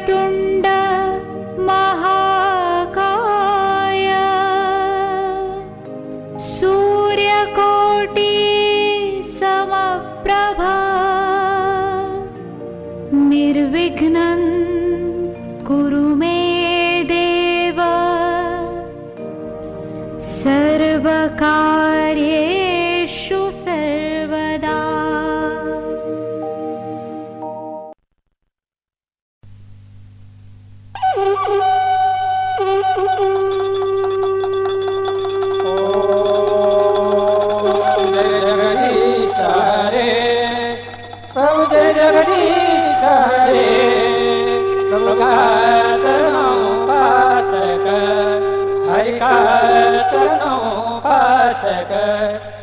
वक्रतुण्ड महाकाय सूर्यकोटि समप्रभा निर्विघ्नं कुरु मे देव सर्वकार्येषु सर्वदा।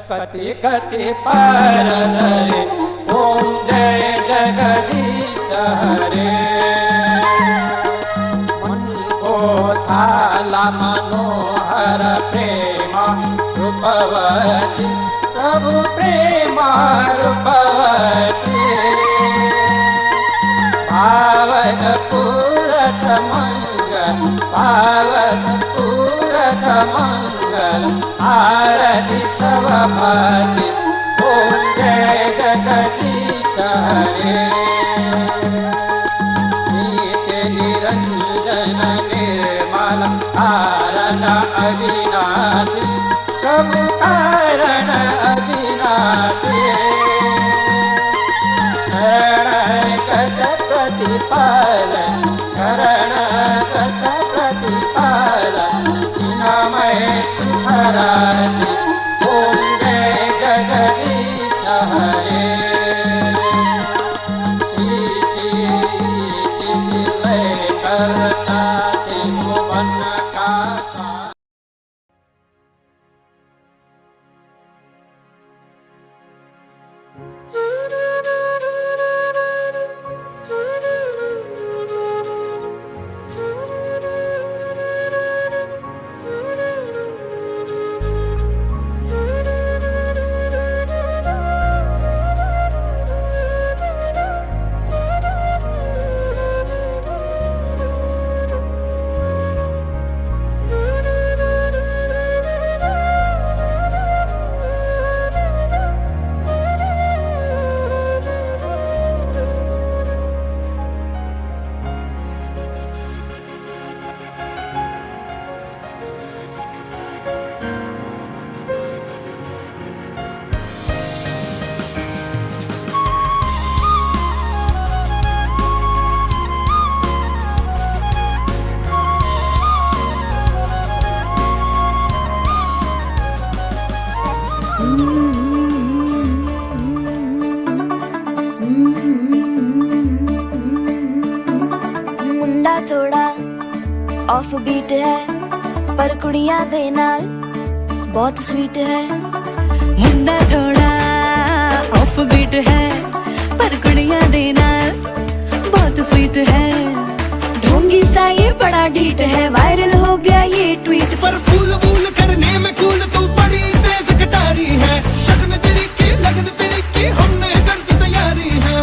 कति कति पार धरे ओम जय जगदीश हरे। मन को थाला मनोहर प्रेम रूपवती प्रभु प्रेम रूपवती पावन पुरुष मंगल पावन पुरुष मंगल आरती सभापति ओम जय जगदीश हरे। नित्य निरंजन निर्मल कारण अविनाशी प्रभु कारण अविनाशी शरणगत प्रतिपालन शरणगत प्रतिपालन सिनामय सुखराशि ओम जय जगदीश हरे। सृष्टि स्थिति लय करता त्रिभुवन का स्वामी। मुंडा थोड़ा ऑफ बीट है पर कुड़ियां दे नाल बहुत स्वीट है। मुंडा थोड़ा ऑफ बीट है पर कुड़ियां दे नाल बहुत स्वीट है। ढोंगी सा ये बड़ा ढीठ है वायरल हो गया ये ट्वीट पर फूल वूल करने में कूल तू बड़ी तेज कटारी है। शगन तेरी की लगन तेरी की हमने कर दी तैयारी है।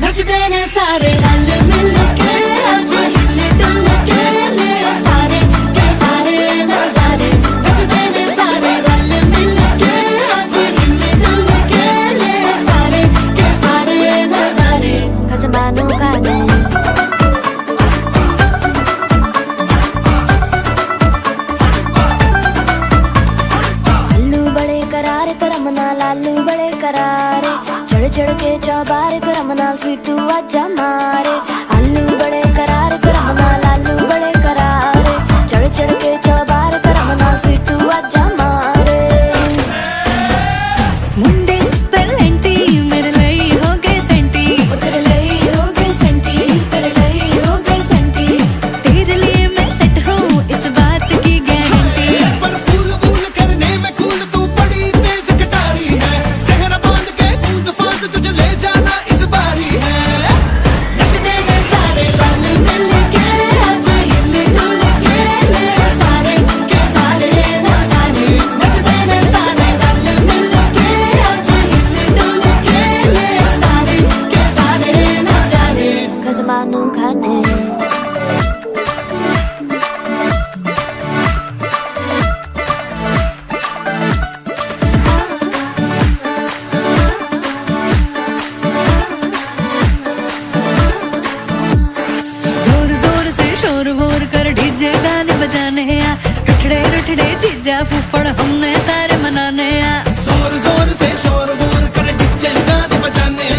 नचते ने सारे रल मिल के आज हिले डुल के ले सारे के सारे नजारे। नचते ने सारे रल मिल के आज हिले डुल के ले सारे के सारे नजारे। खसमानो गाने लालू बड़े करारे चढ़ चढ़ के चौबारे करम नाल स्वीटू आजा मारे। आलू बड़े करारे करम नाल लालू बड़े करारे चढ़ चढ़ के चौबारे करम नाल स्वीटू आजा मारे। मुंडे पेलेंटी मेरे लिए हो गए सेंटी तेरे लिए हो गए सेंटी तेरे लिए हो गए सेंटी। तेरे लिए मैं सेट हूँ इस बात की गारंटी। पर फूल वूल करने में कूल तू बड़ी तेज कटारी है। जहरा बांध के कूद फांद तुझे ले जाना इस बारी है। नचते ने सारे रल मिल के आज हिले डुल के ले सारे जीजा फुफड़ हमने सारे मनाने आ जोर जोर से शोर वोर कर डीजे गाने बजाने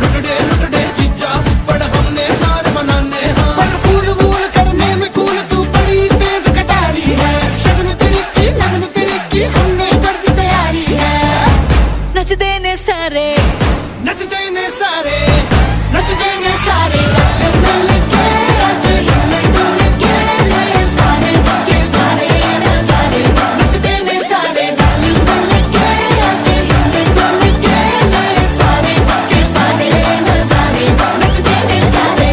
लुटड़े जीजा फुफड़ हमने सारे मनाने पर फूल वूल करने में कूल तू बड़ी तेज कटारी है शगन तेरी की हमने कर दी तैयारी है नच देने सारे नच देने सारे नच देने सारे रल मिल के आज हिल डुल के ले सारे के सारे नजारे नच देने सारे रल मिल के आज हिल डुल के ले सारे के सारे नजारे नच देने सारे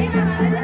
Terima kasih.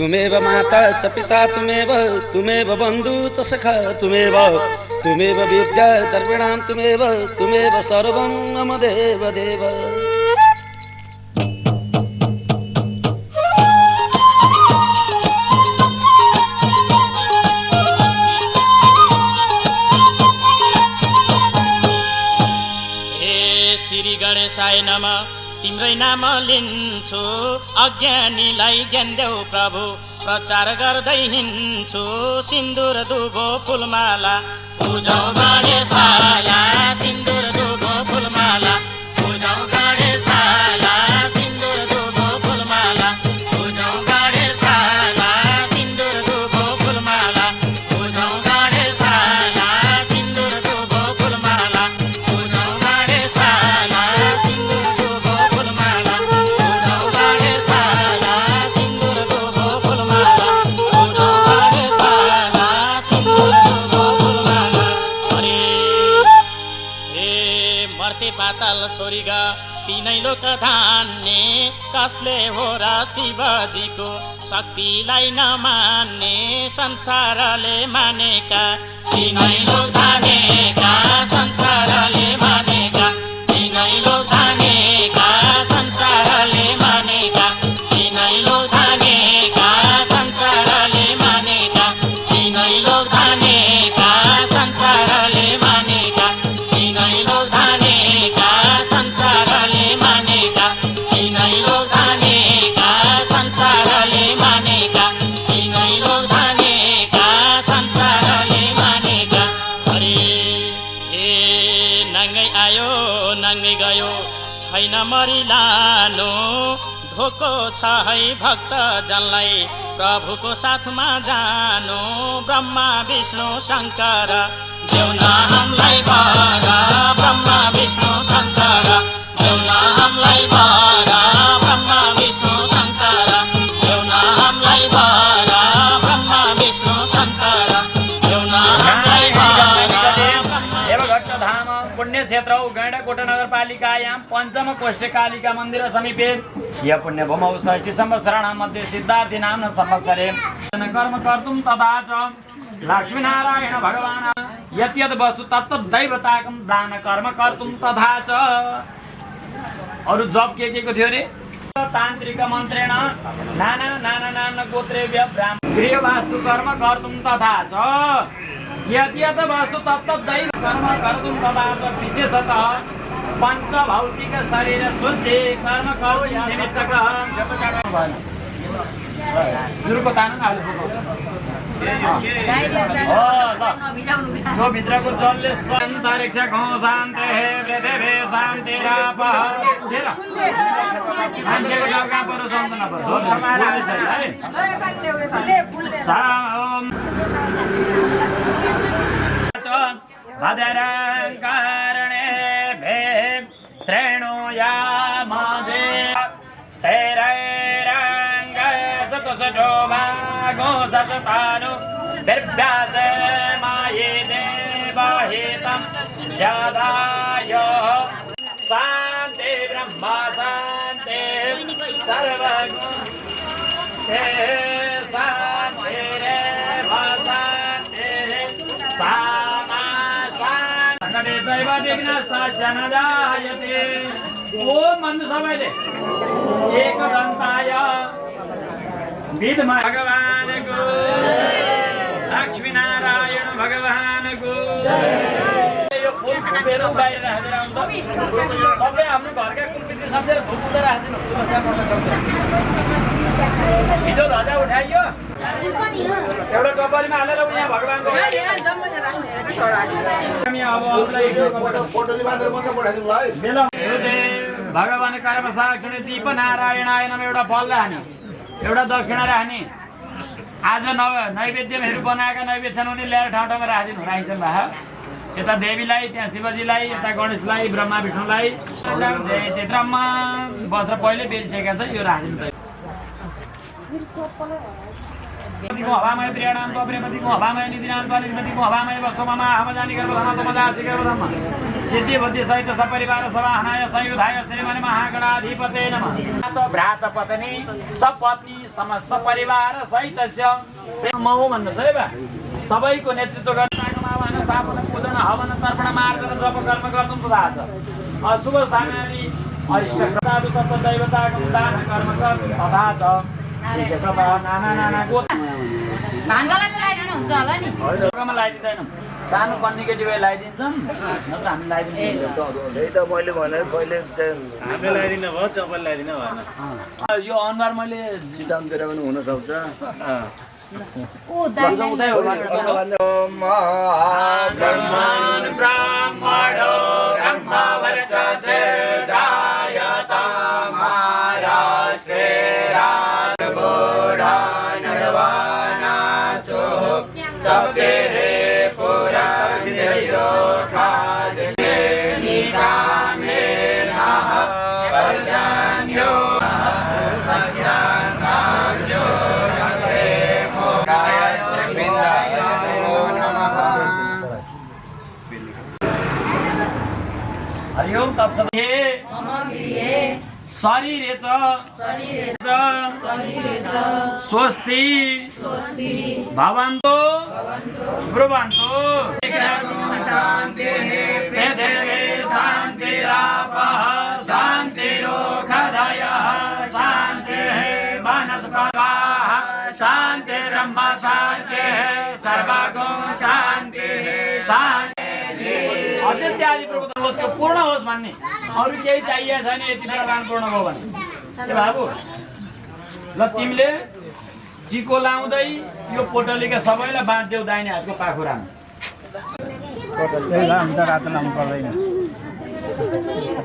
तुमेव माता च पिता तुमेव बन्धु च सखा तुमेव विद्या द्रविणां तुमेव सर्वं मम देव देव। श्री गणेशाय नमः। तिम्रै नाम लिन्छु अज्ञानीलाई ज्ञान देऊ प्रभु। प्रचार गर्दै हिँड्छु सिन्दुर दुबो फुलमाला। पूजौ गणेश बाला सिन्दुर दुबो फुलमाला। पूजौ गणेश बाला सिन्दुर दुबो फुलमाला। पूजौ गणेश बाला सिन्दुर दुबो फुलमाला। पूजौ गणेश बाला सिन्दुर दुबो फुलमाला। पूजौ गणेश बाला सिन्दुर दुबो फुलमाला। पूजौ गणेश बाला सिन्दुर दुबो फुलमाला। पूजौ गणेश बाला सिन्दुर दुबो फुलमाला। मर्ते पाताल स्वर्ग तीनै लोक धान्ने कसले हो र शिवजीको शक्तिलाई नमान्ने संसारले मानेका। तीनै लोक धानेका संसारले मानेका। तीनै लोक धानेका संसारले मानेका। तीनै लोक धानेका संसारले मानेका। तीनै लोक धानेका संसारले मानेका। तीनै लोक धानेका संसारले मानेका। तीनै लोक धानेका संसारले मानेका। तीनै लोक धानेका संसारले मानेका। अरे ए नङ्गै आयो नङ्गै गयो छैन मरिलानो। धोको छ है भक्त जनलाई प्रभुको साथमा जानु। ब्रह्मा विष्णु शङ्कर देउन हामीलाई वर। ब्रह्मा विष्णु शङ्कर देउन हामीलाई वर। ब्रह्मा विष्णु शङ्कर देउन हामीलाई वर। ब्रह्मा विष्णु शङ्कर देउन हामीलाई वर। देवघट्टधाम पुण्यक्षेत्रौ गैंडाकोट नगरपालिकायां पञ्चम कोष्ठे कालिका मन्दिर समीपे य पुण्यभूमौ षष्ठी संवत्सराणां मध्ये सिद्धार्थी नाम्ना संवत्सरे कर्म कर्तुं तथा च लक्ष्मीनारायण भगवान् यत् यत् वस्तु तत्त दैवताकं दान कर्म कर्तुं तथा च। अरु जप के को थियो रे तान्त्रिक मन्त्रेण नाना नाना नाना गोत्रेभ्य ब्राह्मण गृह वास्तु कर्म कर्तुं तथा च। यत् यत् वस्तु तत्त दैव कर्म कर्तुं तथा च। विशेषतः पंच भौतिक शरीर शुद्धि कर्म कर्तुं निमित्तकः जुरको तान जो भित्रको जलले अन्तरिक्ष घो शान्ति पृथिवी शान्ति रापः मान्छेको जग्गा पर सम्झ नपर्छ भदरङ्कारणे भे श्रेणुयामदे स्थैरैरङ्ग सतसठो भागो सततानु बिर्भ्यास माये देवहितं जदाय शान्ति ब्रह्म शान्ति सर्वगुण शान्ति रे शान्ति दैव विघ्नस्तस्य न जायते। ओम भन्नु सबैले एकदन्ताय विद्महे भगवानको लक्ष्मीनारायण भगवानको। यो फुल फुपेर बाहिर राखेर आउँछ सबै हाम्रो घरका कुलपित्री सबैले फुल फुलेर राखिदिनु। हिजो ध्वजा उठाइयो एउटा कपालीमा हालेर यहाँ भगवानको भगवान कर्म साक्षी दीप नारायणाय नम एउटा फल राख्ने एउटा दक्षिणा राख्ने। आज नैवेद्यहरू बनाएका नैवेद्य छन् उनी ल्याएर ठाउँ ठाउँमा राखिदिनु राखिसक्नु भएको। यता देवीलाई त्यहाँ शिवजीलाई यता गणेशलाई ब्रह्मा विष्णुलाई जय चित्रमा बसेर पहिले बेरिसकेका छ यो राखिदिनु। प्रेमतिको हवामय प्रियाणान्तो प्रेमतिको हवामय निधिनान्तो निधिपतिको हवामय वसोममा हमजानि गर्भधमा तमदासि गर्भधमा सिद्धि बुद्धि सहित सपरिवार सवाहनाय संयुधाय श्रीमन् महागणाधिपते नमः भ्रात पत्नी सपत्नी समस्त परिवार सहितस्य प्रेम हो भन्नु छ है बा सबैको नेतृत्व गर्न आह्वान स्थापन पूजन हवन तर्पण मार्जन जप कर्म गर्नु तथा छ शुभ स्थानादि अरिष्ट साधु तत्व दैवताको दान कर्म तथा छ विशेषतः नाना गोत्र भान्गालाई लगाइदिनु हुन्छ होला नि जग्गामा लगाइदिँदैनौँ सानो कन्निकेटिभै लगाइदिन्छौँ नत्र हामी लगाइदिन्छौँ त्यही त मैले भने पहिले हामीले लगाइदिनु भयो तपाईँले लगाइदिनु भएन यो अनुहार मैले सिद्धान्ततिर पनि हुनसक्छ उतै हो ब्रह्मण ब्राह्मणो ब्रह्मवर्चसे जायता महाराष्ट्रे राजगोढा नरवानासो सबके पुरा देयो खादे निकामे नः पर्जन्यो हरिओम तत्सत् शरीरे च स्वस्ति भवन्तु ब्रुवन्तु शान्तिरापः शान्तिरोषधयः शान्तिः वनस्पतयः शान्तिर्ब्रह्म शान्तिः सर्वगुण शान्तिः अद्वितीय प्रभुत्व त्यो पूर्ण होस् भन्ने अरू केही चाहिएको छैन यति प्रदान पूर्ण भयो भने के बाबु ल तिमीले टिको लाउँदै यो पोटलीका सबैलाई बाँधिदेऊ दाहिने हातको पाखुरामा हामी त रातो लाउनु पर्दैन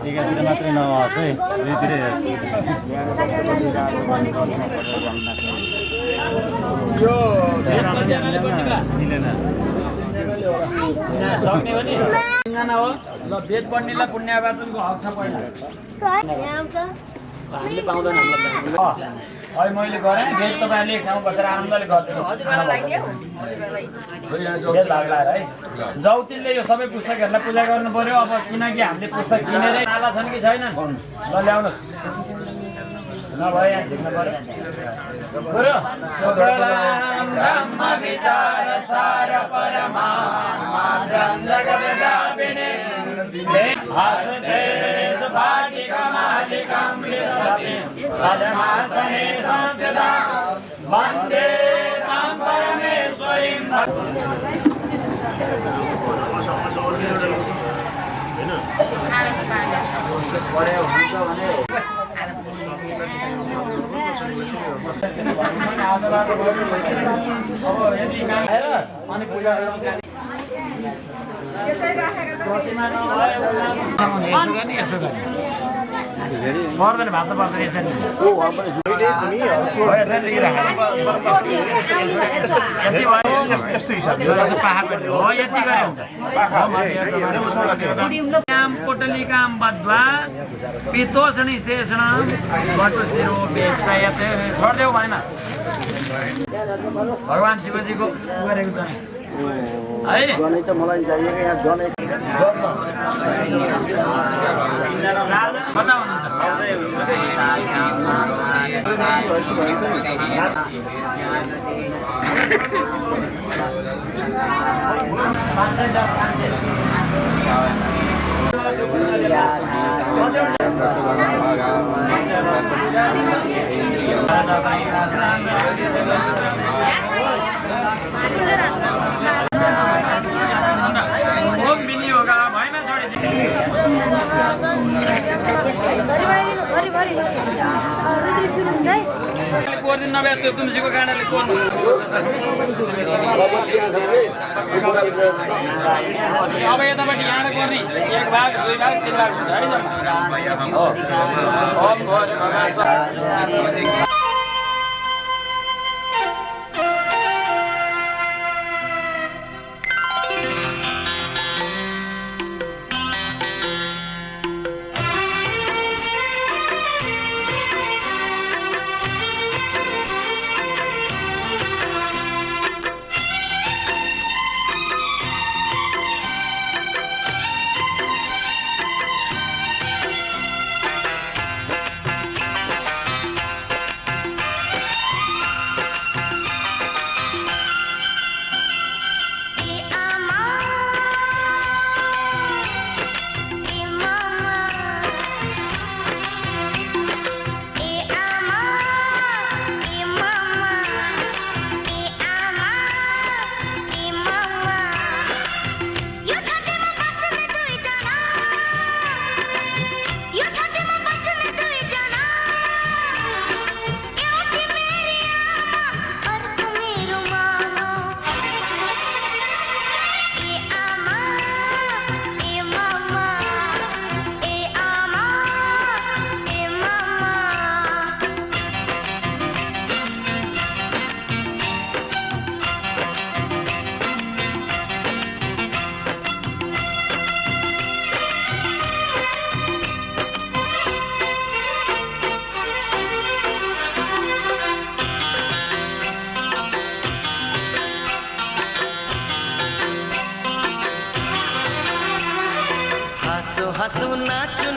टिकातिर मात्रै नहोस् है दुईतिरै यो सक्ने हो नि हो ल वेद पढ्नेलाई पुण्यवाचनको हक छ पहिला हामीले पाउँदैन अहिले मैले गरेँ वेद तपाईँहरूले एक ठाउँ बसेर आनन्दले गरिदिनुहोस् है जौतिलले यो सबै पुस्तकहरूलाई पूजा गर्नु पर्यो अब किनकि हामीले पुस्तक किनेरै नाला छन् कि छैनन् ल ल्याउनुहोस् नभए यहाँ सिक्नु पर्यो ब्रह्म विचार सार परमात्म जगत व्यापिने आसदेश पाटिका मालिकां सदमासने संस्थिता वन्दे तां परमेश्वरीं पढ्यो हुन्छ भने अनि पूजा पर्दैन भात त पर्दैन यसरी हो यति गरे हुन्छ पोटली काम बद्वा पितोषणी शेषण बटुशिरो बेष्टयत छोडिदेऊ भएन भगवान् शिवजीको गरेको छ है जनै त मलाई चाहिएको यहाँ जनै कता ओम मिनी होगा भएन छोडी कोर्दिन नभए त्यो तुलसीको काँडाले कोर्नु अब यतापट्टि यहाँ कोर्ने एक भाग दुई भाग तीन भाग हुन्छ है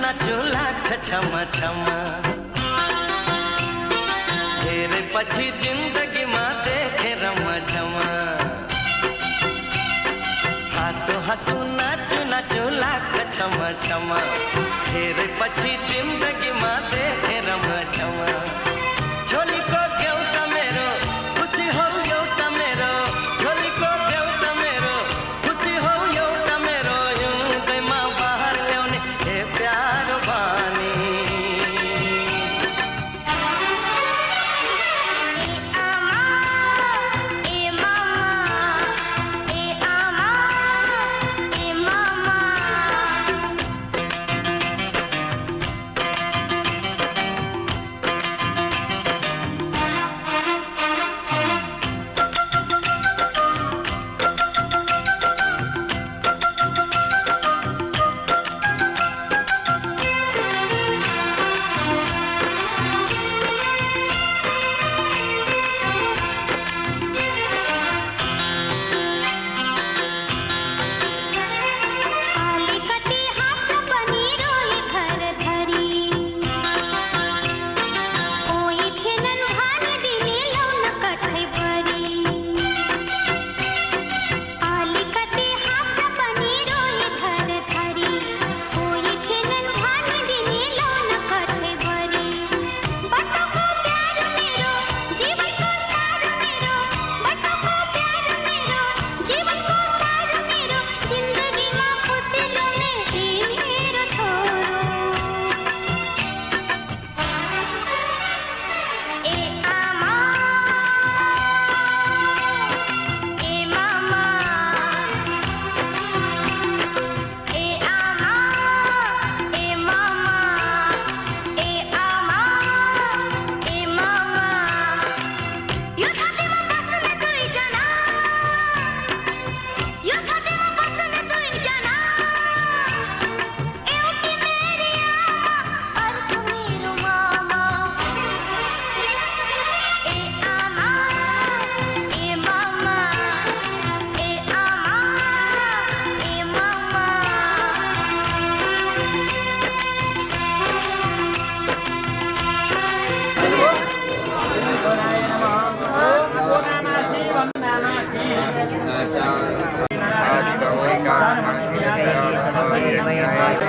नाचु लाग्छ छम छम धेरै पछि जिन्दगीमा देखे रमझम हाँसो हाँसो नाचु नाचु लाग्छ छम छम धेरै पछि जिन्दगीमा देखे रमझम छोरीको देउता मेरो खुसी हौ एउटा मेरो छोरीको देउता मेरो खुसी हौ एउटा मेरो हिउँदैमा बाहर ल्याउने हे प्यारो बानी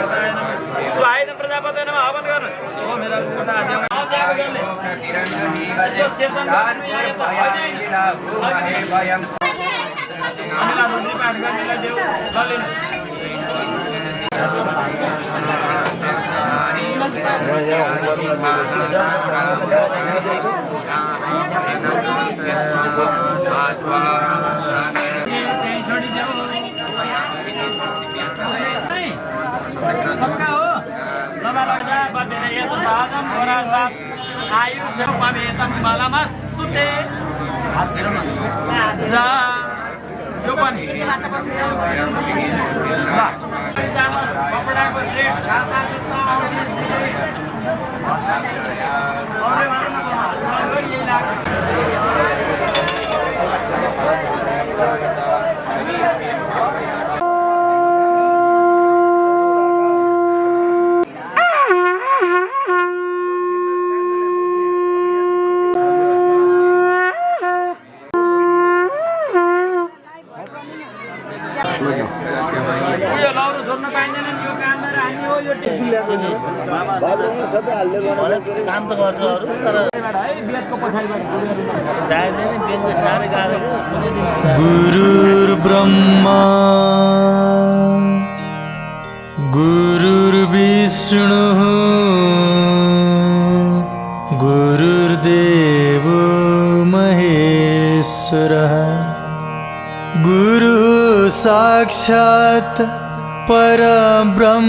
स्वायन प्रजापति नमः हवन गर्न ओ मेरा कोटा देव आज्ञा गर्ने यसो सेचन गर्नु यहाँ त होइन हामीलाई रुद्री पाठ गर्नेलाई देऊ चलेन पक्का हो नबालका बदेर यत साधम गोराजात आयु जपमेतम बलमस्तुते जा यो पनि चामल कपडाको सेट खाता जुत्ता आउने सेट अरे भन्नु यही काम त गर्छ अरू तर गुरुर्ब्रह्मा गुरुर्विष्णुः गुरुर्देवो महेश्वरः गुरु साक्षात् परब्रह्म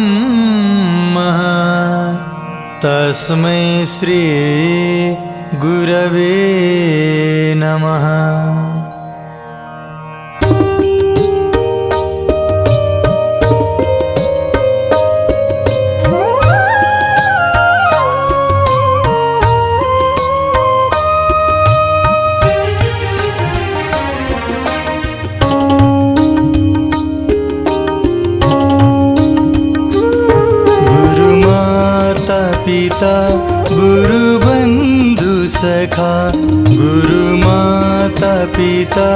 तस्मै श्री गुरवे नमः। गुरुमा पिता गुरु बन्धु सखा गुरु माता पिता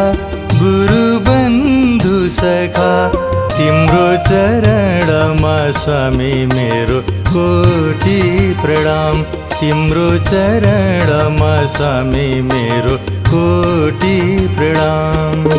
गुरु बन्धु सखा तिम्रो चरणमा स्वामी मेरो कोटि प्रणाम तिम्रो चरणमा स्वामी मेरो कोटि प्रणाम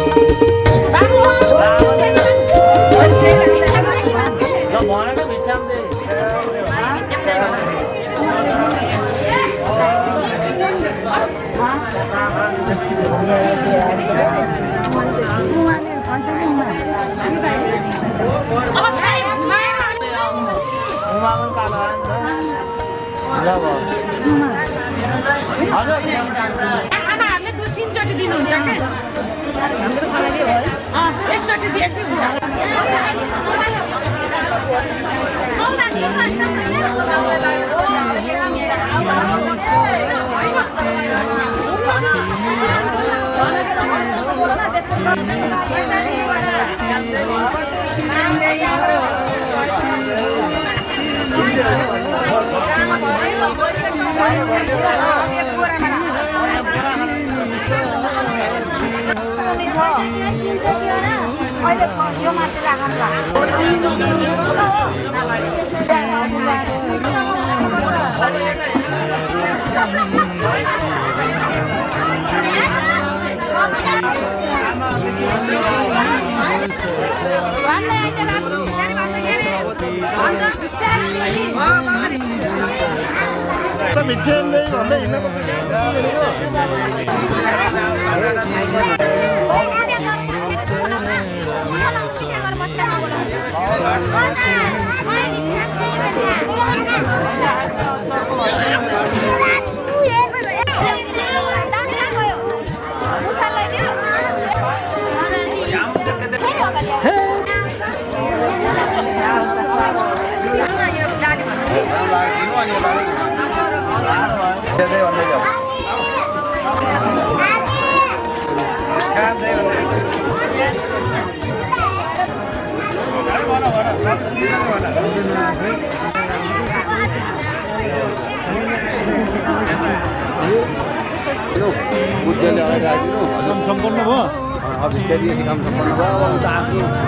आमाहरूले दुई तीनचोटि दिनुहुन्छ एकचोटि बेसी हुन्छ सम्पन्न भयो अब त्यति काम सम्पन्न भयो अब उता आफ्नो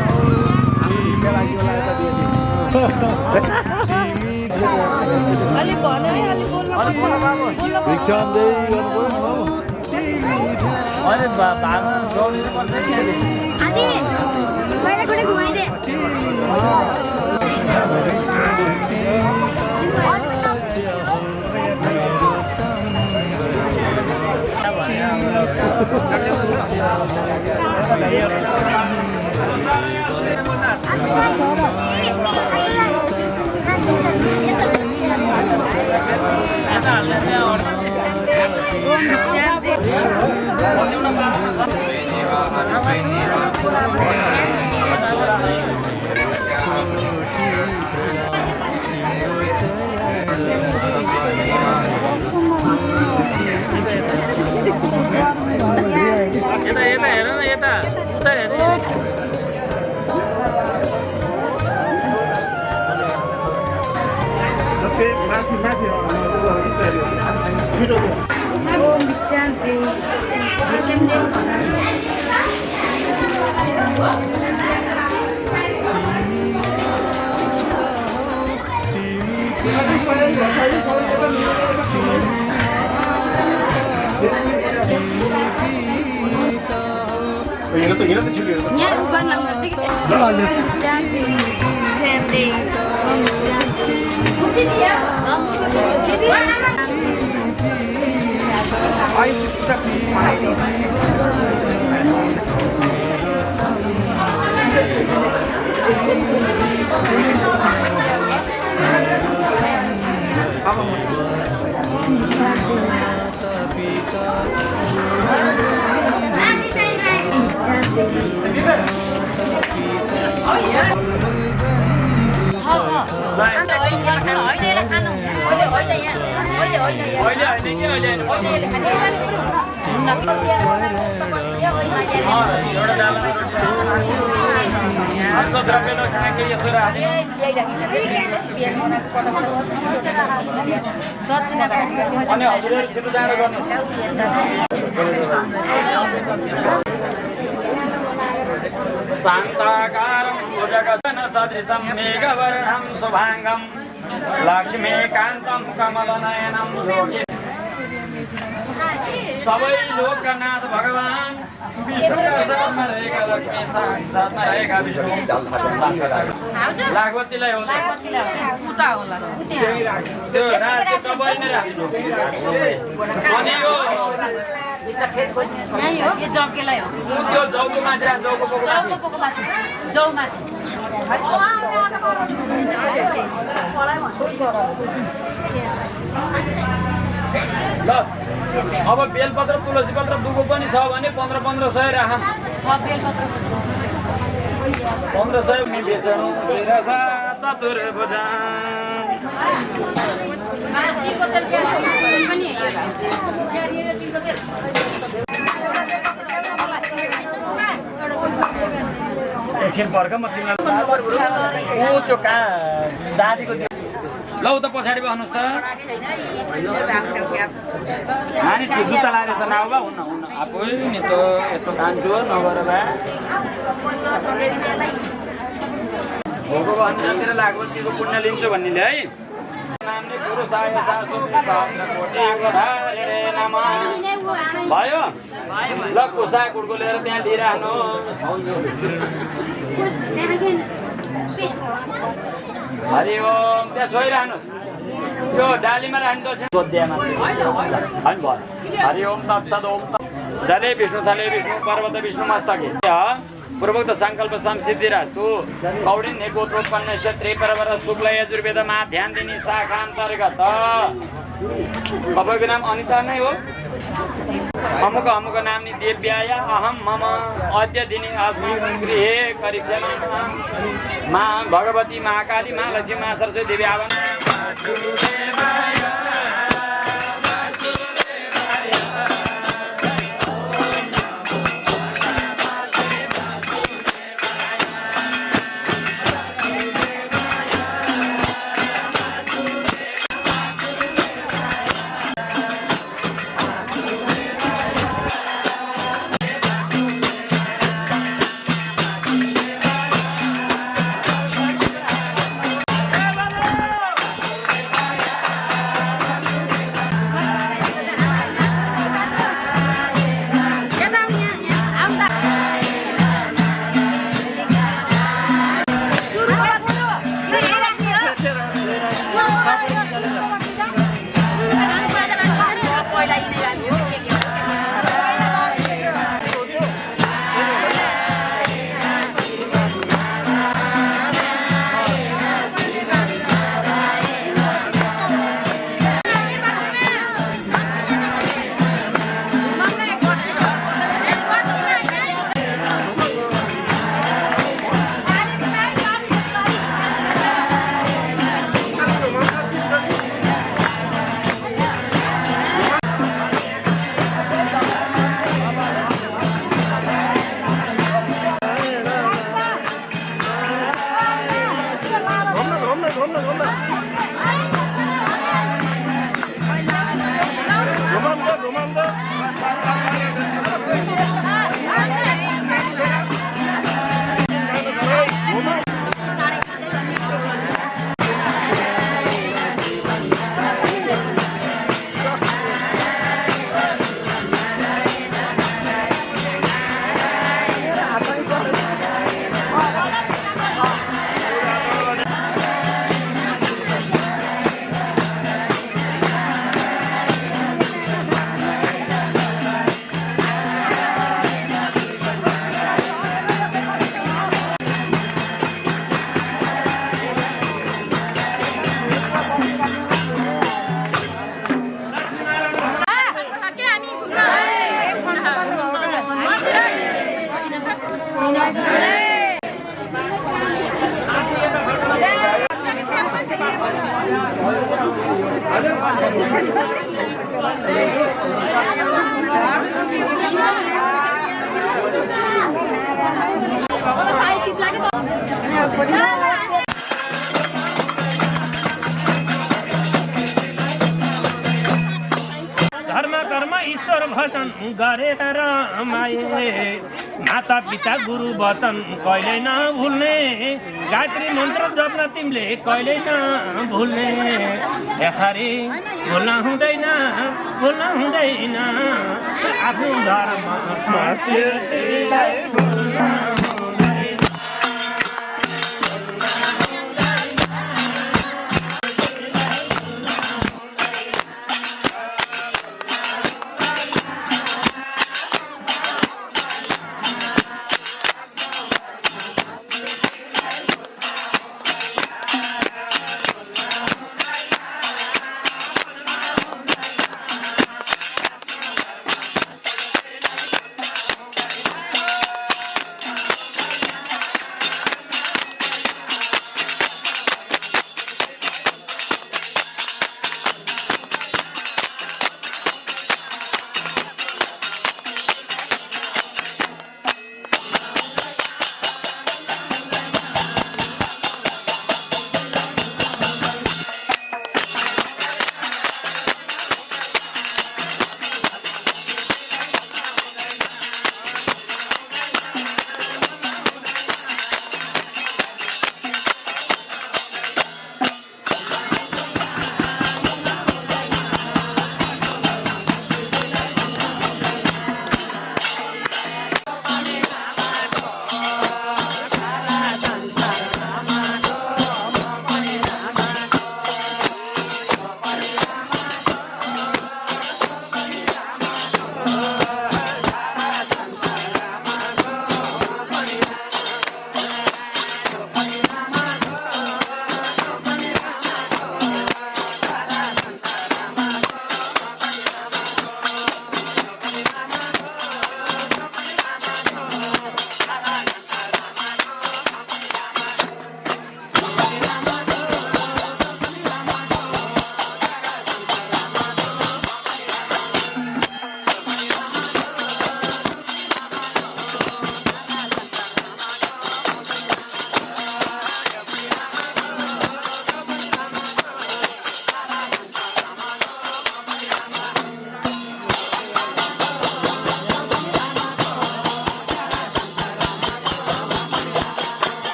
अनि हजुरहरू छिटो जाँडो गर्नुहोस् शान्ताकारं भुजगशन सदृशं मेघवर्णं शुभाङ्गं लक्ष्मीकान्तं कमलनयनं योगी सबै लोकनाथ भगवान विष्णुका साथमा रहेका लक्ष्मी साथमा रहेका विष्णु लागवतीलाई हो त्यो राति तपाईँ नै राख्नु अनि यो जग्गेलाई हो त्यो जौको माथि जौको पोको माथि जौ माथि ल अब बेलपत्र तुलसी पत्र दुगो पनि छ भने 1500 राख 1500 मिलेछन् शिरसा चतुर्भुजा एकछिन पर्ख म तिमीलाई त्यो कहाँ जातिको लौ त पछाडि बस्नुहोस् त नानी जुत्ता लाएर त नाउ बा हुन्न हुन्न आफै नि त यस्तो कान्छु नगर बा भोगो अन्त्यतिर लागवतीको पुण्य लिन्छु भन्नेले है नामले गुरु साय सासु सहस्र कोटि गोधारे नमः भयो ल कुसा गुडको लिएर त्यहाँ लिइराख्नु हरि ओम त्यहाँ छोइराख्नुहोस् त्यो डालीमा राख्नु सोध्यामा होइन भयो हरि ओम तत्सद ओम जले विष्णु थले विष्णु पर्वत विष्णु मस्तके पूर्वोक्त संकल्प संसिद्धिरास्तु कौडिन्य गोत्रोत्पन्न क्षत्रिय परवर शुक्ल यजुर्वेदमा ध्यान दिने शाखा अन्तर्गत तपाईँको नाम अनिता नै हो अमुक अमुक नामनी देव्याय अहम मम अद्य दिने अस्मिन् गृहे करिक्षमा मा भगवती महाकाली महालक्ष्मी महासरस्वती देवी आवन घरमा घरमा ईश्वर भजन गरेर रमाए माता पिता गुरु वचन कहिले नभुल्ने गायत्री मन्त्र जप्न तिमीले कहिले नभुल्ने हरि भुल्न हुँदैन आफ्नो धर्म संस्कृतिलाई भुल्न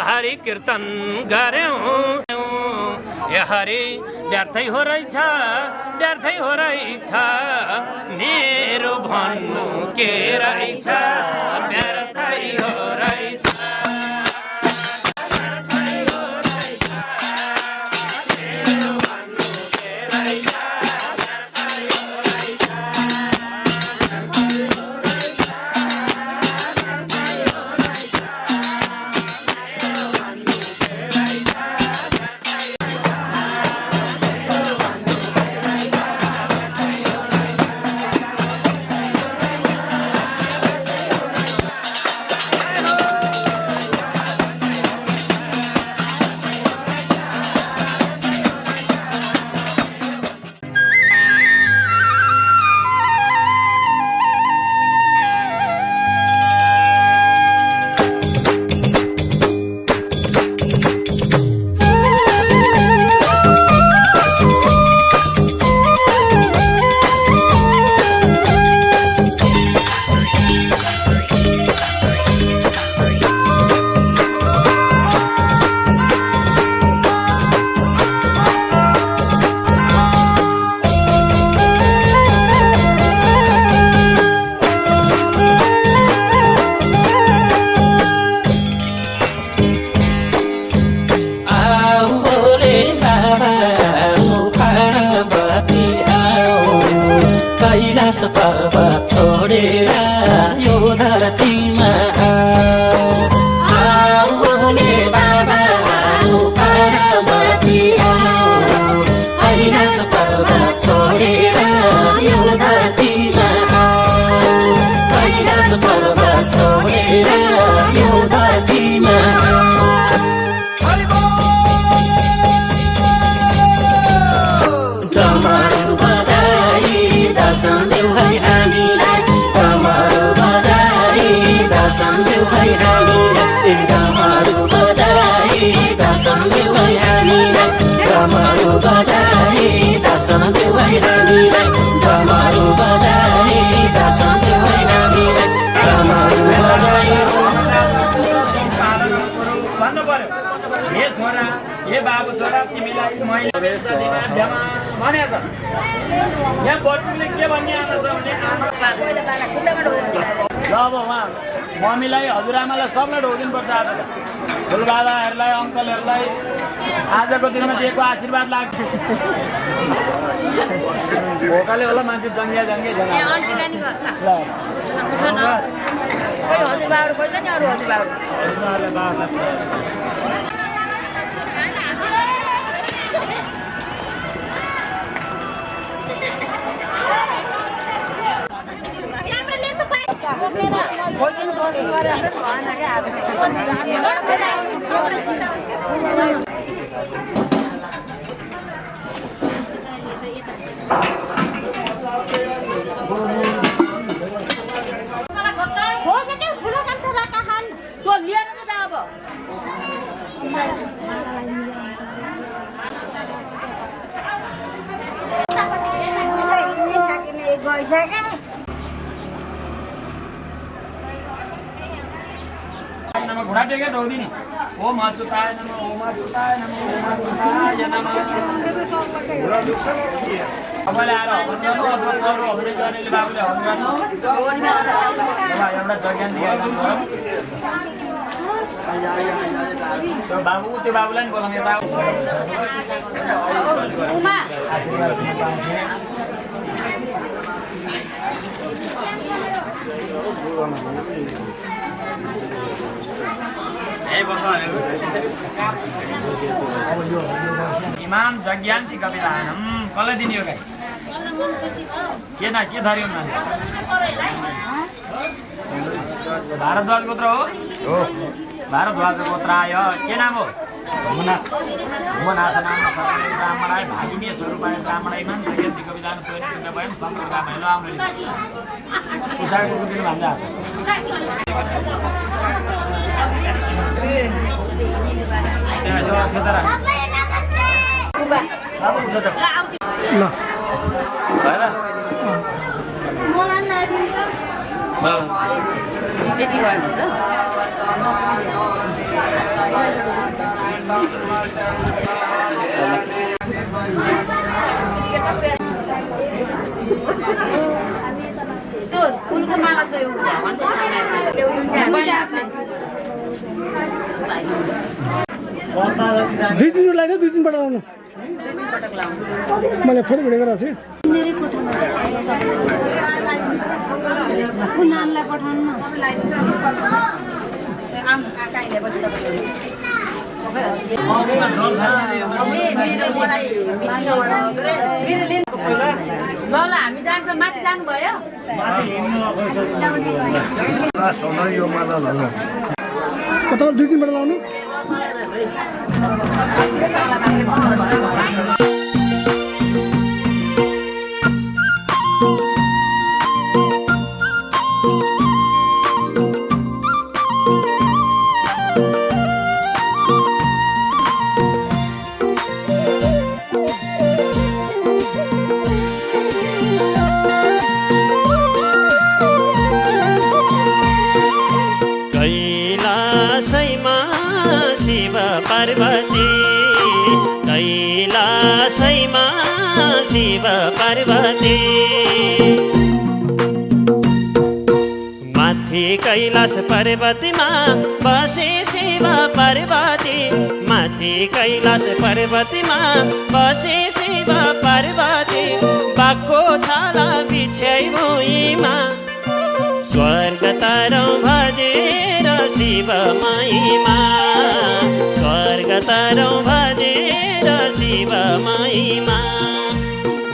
हरि कीर्तन गर्यौं ए हरि व्यर्थै हो रहेछ मेरो भन्नु के रहेछ व्यर्थै हो रहेछ कैलाश पर्वत छोडेर यो धरतीमा आऊ भोले बाबा आऊ पार्वती आऊ कैलाश पर्वत छोडेर यो धरतीमा आऊ कैलाश पर्वत छोडेर यो धरतीमा डमरू बजाई दर्शन देऊ है हामीलाई डमरू बजाई दर्शन देऊ है हामीलाई डमरू बजाई दर्शन देऊ है हामीलाई डमरू बजाई दर्शन देऊ है हामीलाई डमरू बजाई दर्शन देऊ है हामीलाई डमरू बजाई भन्नु पर्यो हे छोरा हे बाबु छोरा तिमीलाई मैले भने त यहाँ बटुकले के भन्ने आमा छ भने ल अब उहाँ मम्मीलाई हजुरआमालाई सबलाई ढोगिनुपर्छ आज ठुलबाबाहरूलाई अङ्कलहरूलाई आजको दिनमा दिएको आशीर्वाद लाग्छ भोकाले होला मान्छे जङ्गिया छैन हजुरबाबु खोज्छ नि अरू हजुरबाबु घोडा टेके ढोगिनी ओ माछुताय नमः ओ माछुताय नमः ओ माछुताय नमः अबले आएर भन्नु अथवा चौरहरूले गर्नेले बाबुले भन्नु एउटा जग्गा दिएको त्यो बाबु त्यो बाबुलाई नि बोलाउँ यता आशीर्वाद दिन पाउँथे इमाम जज्ञान्ति कवितानम कसलाई दिने हो गाई के धर्यो भारद्वाज गोत्र हो भारद्वाज गोत्र आयो के नाम हो भुवनाथ नाम ब्राह्मणाय भागिनीय स्वरूपाय ब्राह्मणाय इमाम जज्ञान्ति कवितान स्वयं भयम सम्प्रदाय महिला आउनु पुसाको दिन भन्दा यति भयो हुन्छ त्यो फुलको माला चाहिँ दुई दिन लाग्यो 2 दिनबाट आउनु मैले फोटो भिडियो गरेको छु नानलाई पठाउनु ल हामी जान्छ माथि जानुभयो तपाईँ 2 दिनबाट लाउनु कैलासैमा शिव पार्वती माथि कैलाश पर्वतीमा बसे शिव पार्वती माथि कैलाश पर्वतीमा बसे शिव शिव पार्वती बाको छाला बिछ्याइ भुइँमा स्वर्ग तरौँ भजेर शिव महिमा स्वर्ग तरौँ भजेर शिव महिमा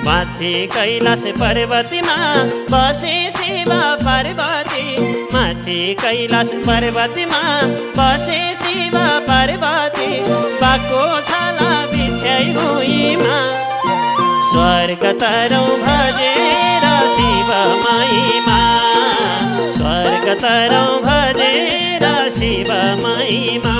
माथि कैलाश पर्वतीमा बसे शिव पार्वती माथि कैलाश पर्वतीमा बसे शिव पार्वती बाको छाला बिछ्याइ भुइँमा स्वर्ग तरौँ भजेर शिव महिमा स्वर्ग तरौँ भजेर शिव महिमा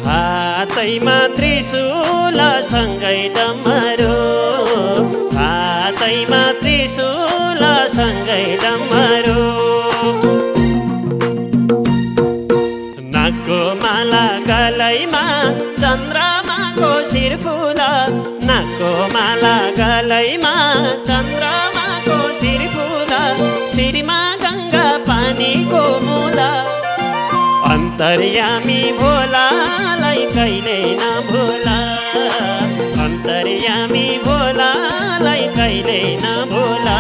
हातैमा त्रिशूल सँगै डमरू हातैमा त्रिशूल सँगै डमरू नाकको माला गलैमा चन्द्रमाको शिरफुल नाकको माला गलैमा चन्द्रमाको शिरफुल शिरमा गङ्गा पानीको मूला अन्तर्यामी भोलालाई कहिले नभुला अन्तर्यामी भोलालाई कहिले नभुला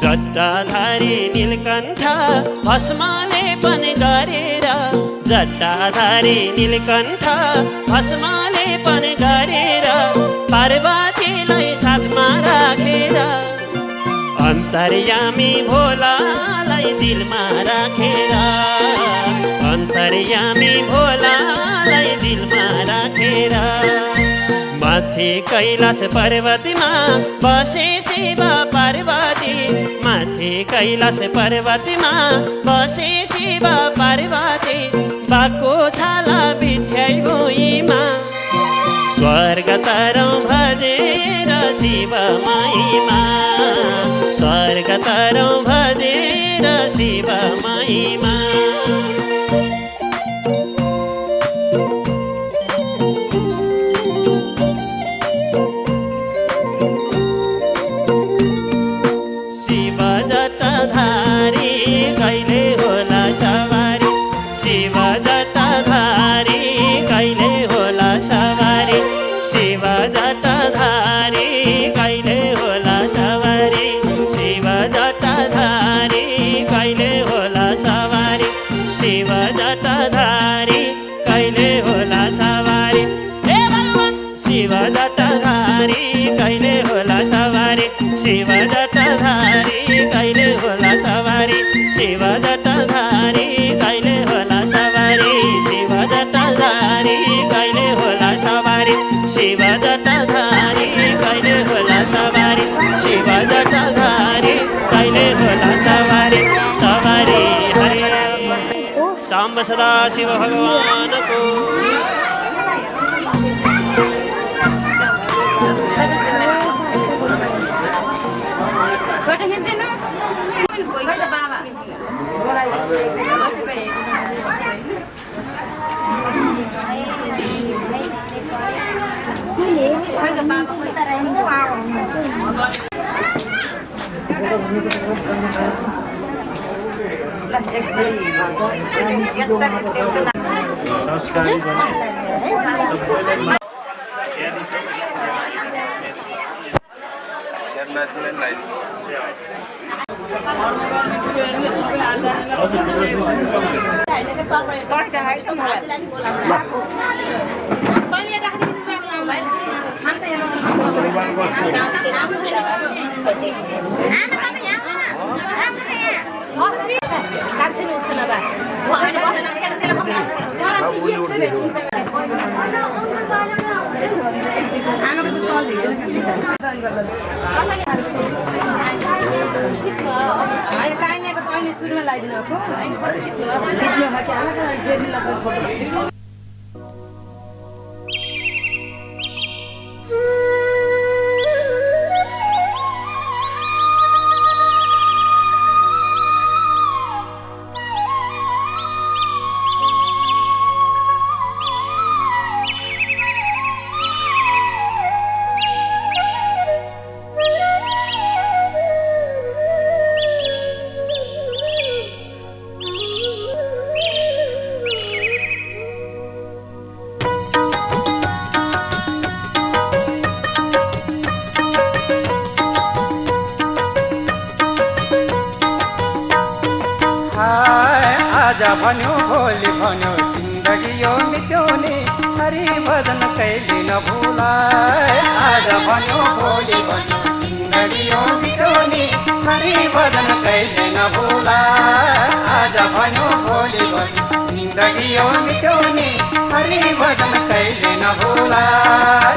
जटाधारी नीलकण्ठ भस्मले पनि गरेर जटाधारी नीलकण्ठ भस्मले पनि गरेर पार्वतीलाई साथमा राखेर अन्तर्यामी भोलालाई दिलमा राखेर अन्तर्यामी भोलालाई दिलमा राखेर माथि कैलाश पर्वतीमा बसे शिव पार्वती माथि कैलाश पर्वतीमा बसे शिव पार्वती बाको छाला बिछ्याइ भुइँमा स्वर्ग तरौँ भजेर शिव महिमा स्वर्ग तरौँ भजेर शिव महिमा शिव जटाधारी कहिले होला सवारी शिव जटाधारी कहिले होला सवारी शिव जटाधारी कहिले होला सवारी शिव जटाधारी कहिले होला सवारी शिव जटाधारी कहिले होला सवारी सवारी हरे सांब सदा शिव भगवान को नमस्कार सुरुमा लगाइदिनु भएको आज भन्यो भोलि भन्यो जिन्दगी यो मिट्याउने हरि भजन कहिले नभुलाए आज भन्यो भोलि भन्यो जिन्दगी यो मिट्याउने हरि भजन कहिले नभुलाए आज भन्यो भोलि भन्यो जिन्दगी यो मिट्याउने हरि भजन कहिले नभुलाए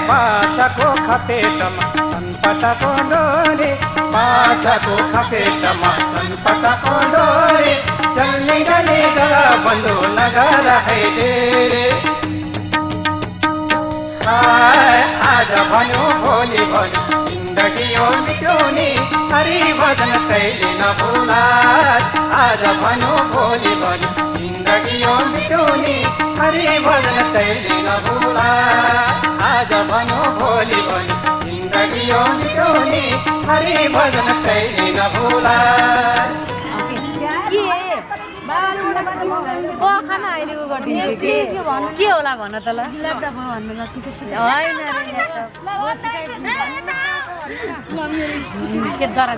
बाँसको खपेटमा सनपटाको डोरी बाँसको खपेटमा सनपटाको डोरी चल्ने जाने गरा बन्धु नगर है डेरे आज भन्यो भोलि भन्यो जिन्दगी यो मिट्याउने हरि भजन कहिले नभुला आज भन्यो भोलि भन्यो जिन्दगी यो मिट्याउने हरि भजन कहिले नभुला आज भन्यो भोलि भन्यो जिन्दगी यो मिट्याउने हरि भजन कहिले नभुला खाना अहिलेको गरिदिन्छु के होला भन त ल होइन के दरा